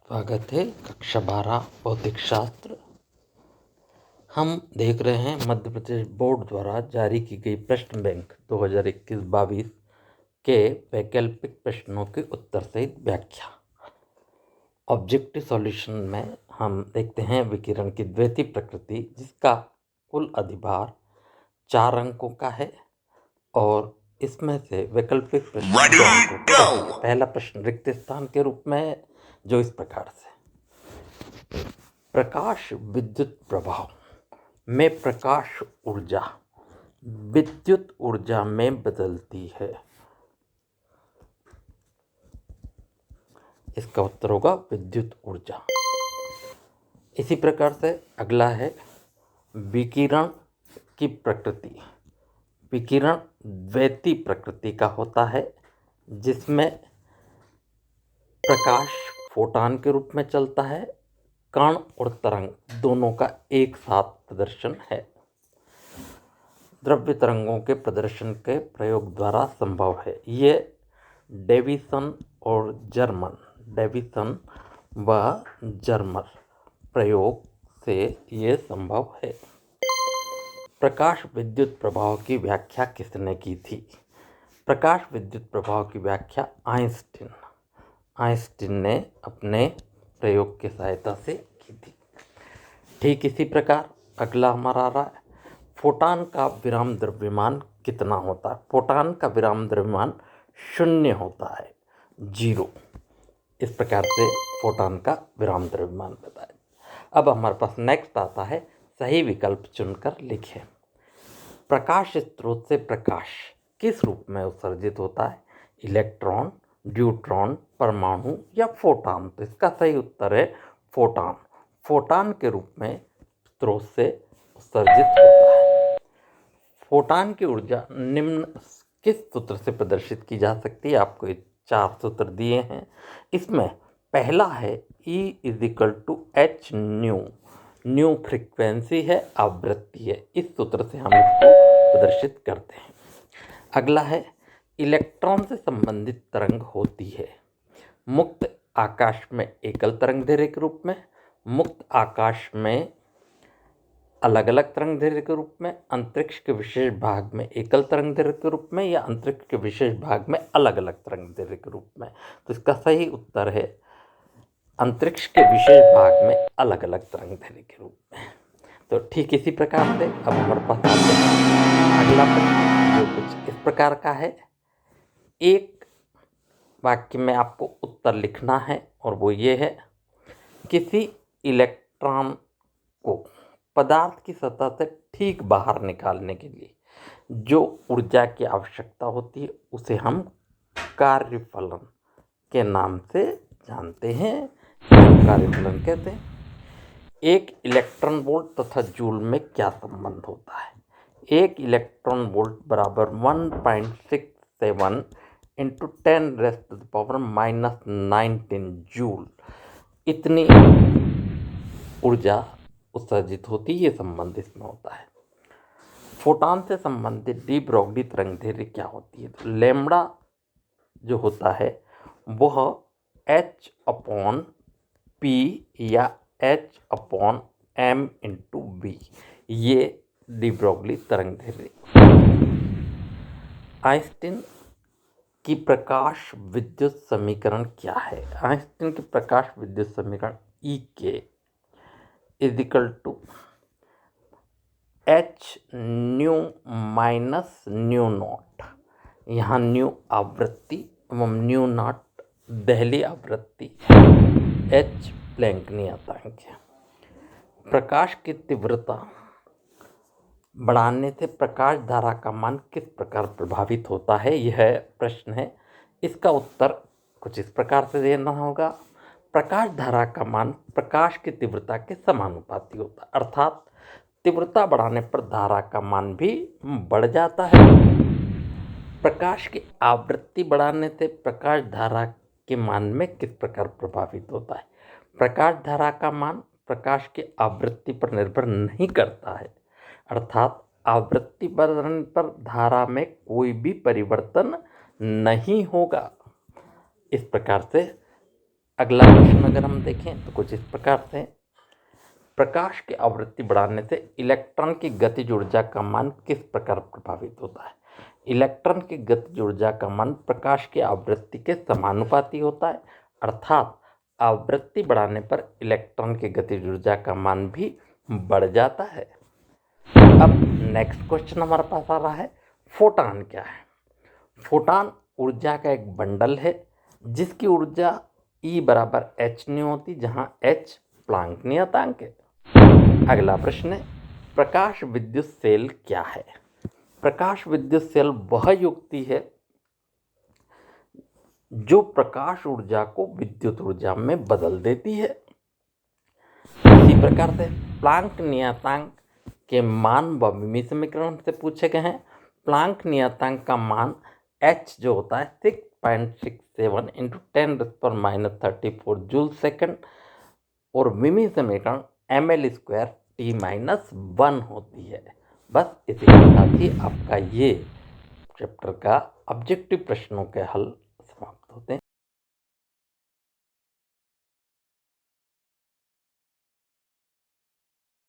स्वागत है कक्षा 12 भौतिक शास्त्र। हम देख रहे हैं मध्य प्रदेश बोर्ड द्वारा जारी की गई प्रश्न बैंक 2021-22 के वैकल्पिक प्रश्नों के उत्तर सहित व्याख्या। ऑब्जेक्टिव सॉल्यूशन में हम देखते हैं विकिरण की द्वैती प्रकृति, जिसका कुल अधिभार 4 अंकों का है और इसमें से वैकल्पिक प्रश्न 2 अंकों के रहेंगे। पहला प्रश्न रिक्त स्थान के रूप में है, जो इस प्रकार से: प्रकाश विद्युत प्रभाव में प्रकाश ऊर्जा विद्युत ऊर्जा में बदलती है। इसका उत्तर होगा विद्युत ऊर्जा। इसी प्रकार से अगला है विकिरण की प्रकृति। विकिरण द्वैती प्रकृति का होता है, जिसमें प्रकाश फोटॉन के रूप में चलता है। कण और तरंग दोनों का एक साथ प्रदर्शन है। द्रव्य तरंगों के प्रदर्शन के प्रयोग द्वारा संभव है। ये डेविसन व जर्मर प्रयोग से ये संभव है। प्रकाश विद्युत प्रभाव की व्याख्या किसने की थी? प्रकाश विद्युत प्रभाव की व्याख्या आइंस्टीन ने अपने प्रयोग की सहायता से की थी। ठीक इसी प्रकार अगला हमारा आ रहा है, फोटॉन का विराम द्रव्यमान कितना होता है? फोटॉन का विराम द्रव्यमान 0 होता है, 0। इस प्रकार से फोटॉन का विराम द्रव्यमान बताया। अब हमारे पास नेक्स्ट आता है, सही विकल्प चुनकर लिखें। प्रकाश स्रोत से प्रकाश किस रूप में उत्सर्जित होता है? इलेक्ट्रॉन, न्यूट्रॉन, परमाणु या फोटॉन? तो इसका सही उत्तर है फोटॉन। फोटॉन के रूप में स्रोत से उत्सर्जित होता है। फोटॉन की ऊर्जा निम्न किस सूत्र से प्रदर्शित की जा सकती है? आपको 4 सूत्र दिए हैं। इसमें पहला है E=h न्यू फ्रीक्वेंसी है, आवृत्ति है। इस सूत्र से हम इसको प्रदर्शित करते हैं। अगला है इलेक्ट्रॉन से संबंधित तरंग होती है मुक्त आकाश में एकल तरंग दैर्ध्य के रूप में, मुक्त आकाश में अलग अलग तरंग दैर्ध्य के रूप में, अंतरिक्ष के विशेष भाग में एकल तरंग दैर्ध्य के रूप में, या अंतरिक्ष के विशेष भाग में अलग अलग तरंग दैर्ध्य के रूप में। तो इसका सही उत्तर है अंतरिक्ष के विशेष भाग में अलग अलग तरंग दैर्ध्य के रूप में। तो ठीक इसी प्रकार से अब हमारे पास आते हैं अगला प्रश्न, जो कुछ इस प्रकार का है। एक वाक्य में आपको उत्तर लिखना है और वो ये है, किसी इलेक्ट्रॉन को पदार्थ की सतह से ठीक बाहर निकालने के लिए जो ऊर्जा की आवश्यकता होती है उसे हम कार्यफलन के नाम से जानते हैं। कार्यफलन कहते हैं। एक इलेक्ट्रॉन वोल्ट तथा जूल में क्या संबंध होता है? एक इलेक्ट्रॉन वोल्ट बराबर 1.67 इंटू 10⁻⁻19 जूल इतनी ऊर्जा उत्सर्जित होती है। ये संबंध इसमें होता है। फोटॉन से संबंधित डी ब्रोगली तरंग दैर्ध्य क्या होती है? तो लैम्ब्डा जो होता है वह h/p या h/m/v, ये डी ब्रोगली तरंग दैर्ध्य। आइंस्टीन की प्रकाश विद्युत समीकरण क्या है? आइंस्टीन की प्रकाश विद्युत समीकरण E=h⁻μ0। यहाँ न्यू आवृत्ति एवं न्यू नॉट दहली आवृत्ति, h प्लैंकनी आतंक है। प्रकाश की तीव्रता बढ़ाने से प्रकाश धारा का मान किस प्रकार प्रभावित होता है? यह प्रश्न है। इसका उत्तर कुछ इस प्रकार से देना होगा। प्रकाश धारा का मान प्रकाश की तीव्रता के समानुपाती होता है, अर्थात तीव्रता बढ़ाने पर धारा का मान भी बढ़ जाता है। प्रकाश की आवृत्ति बढ़ाने से प्रकाश धारा के मान में किस प्रकार प्रभावित होता है? प्रकाश धारा का मान प्रकाश की आवृत्ति पर निर्भर नहीं करता है, अर्थात आवृत्ति बढ़ने पर धारा में कोई भी परिवर्तन नहीं होगा। इस प्रकार से अगला प्रश्न अगर हम देखें तो कुछ इस प्रकार से, प्रकाश की आवृत्ति बढ़ाने से इलेक्ट्रॉन की गतिज ऊर्जा का मान किस प्रकार प्रभावित होता है। इलेक्ट्रॉन की गतिज ऊर्जा का मान प्रकाश की आवृत्ति के समानुपाती होता है, अर्थात आवृत्ति बढ़ाने पर इलेक्ट्रॉन की गतिज ऊर्जा का मान भी बढ़ जाता है। अब नेक्स्ट क्वेश्चन हमारे पास आ रहा है, फोटॉन क्या है। फोटॉन ऊर्जा का एक बंडल है जिसकी ऊर्जा E बराबर h नहीं होती, जहां h प्लांक नियतांक है। अगला प्रश्न है, प्रकाश विद्युत सेल क्या है। प्रकाश विद्युत सेल वह युक्ति है जो प्रकाश ऊर्जा को विद्युत ऊर्जा में बदल देती है। इसी प्रकार से प्लांक नियतांक के मान व मिमी समीकरण से पूछे गए हैं। प्लांक नियतांक का मान h जो होता है 6.67 इंटू 10⁻34 जूल सेकंड और मिमी समीकरण ml² T-1 होती है। बस इसी के साथ ही आपका ये चैप्टर का ऑब्जेक्टिव प्रश्नों के हल समाप्त होते हैं।